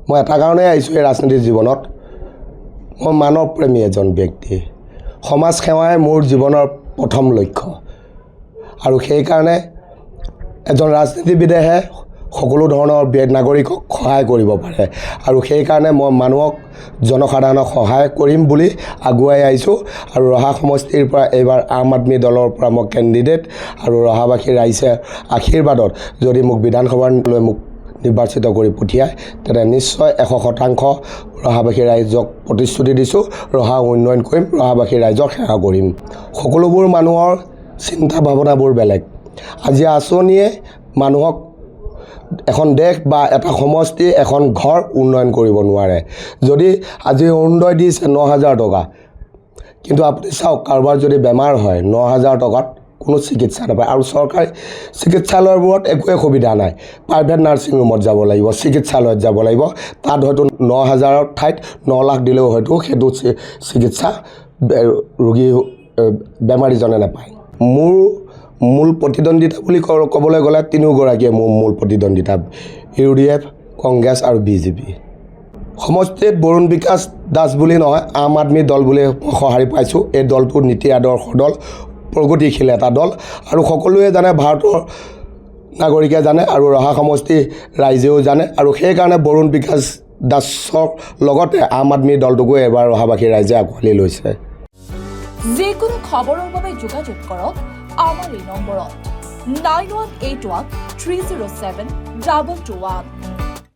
মই এটা কাৰণেই আহিছোঁ এই ৰাজনীতিৰ জীৱনত। মই মানৱ প্ৰেমী এজন ব্যক্তি। সমাজ সেৱাই মোৰ জীৱনৰ প্ৰথম লক্ষ্য আৰু সেইকাৰণে এজন ৰাজনীতিবিদেহে সকলো ধৰণৰ নাগৰিকক সহায় কৰিব পাৰে আৰু সেইকাৰণে মই মানুহক জনসাধাৰণক সহায় কৰিম বুলি আগুৱাই আহিছোঁ আৰু ৰহা সমষ্টিৰ পৰা এইবাৰ আম আদমি দলৰ পৰা মই কেণ্ডিডেট আৰু ৰহাবাসীৰ ৰাইজে আশীৰ্বাদত যদি মোক বিধানসভালৈ মোক নিৰ্বাচিত কৰি পঠিয়ায় তেনে নিশ্চয় 100% ৰহাবাসী ৰাইজক প্ৰতিশ্ৰুতি দিছোঁ ৰহা উন্নয়ন কৰিম, ৰহাবাসী ৰাইজক সেৱা কৰিম। সকলোবোৰ মানুহৰ চিন্তা ভাৱনাবোৰ বেলেগ। আজি আঁচনিয়ে মানুহক এখন দেশ বা এটা সমষ্টি এখন ঘৰ উন্নয়ন কৰিব নোৱাৰে। যদি আজি অৰুণোদয় দিছে 9,000 টকা, কিন্তু আপুনি চাওক কাৰোবাৰ যদি বেমাৰ হয় 9,000 টকাত কোনো চিকিৎসা নাপায় আৰু চৰকাৰী চিকিৎসালয়বোৰত একোৱে সুবিধা নাই। প্ৰাইভেট নাৰ্ছিং ৰুমত যাব লাগিব, চিকিৎসালয়ত যাব লাগিব। তাত হয়তো 9,000ৰ ঠাইত 9 লাখ দিলেও হয়তো সেইটো চিকিৎসা ৰোগী বেমাৰীজনে নাপায়। মোৰ মূল প্ৰতিদ্বন্দ্বিতা বুলি ক'বলৈ গ'লে তিনিওগৰাকীয়ে মোৰ মূল প্ৰতিদ্বন্দ্বিতা, UDF, কংগ্ৰেছ আৰু BJP। সমষ্টিত বৰুণ বিকাশ দাস বুলি নহয়, আম আদমি দল বুলি সঁহাৰি পাইছোঁ। এই দলটো নীতি আদৰ্শ দল, প্ৰগতিশীল এটা দল আৰু সকলোৱে জানে, ভাৰতৰ নাগৰিকে জানে আৰু ৰহা সমষ্টি ৰাইজেও জানে আৰু সেইকাৰণে বৰুণ বিকাশ দাসৰ লগতে আম আদমি দলটোকো এবাৰ ৰহাবাসী ৰাইজে আঁকোৱালি লৈছে। যিকোনো খবৰৰ বাবে যোগাযোগ কৰক আমাৰ এই নম্বৰত 9181 307 221।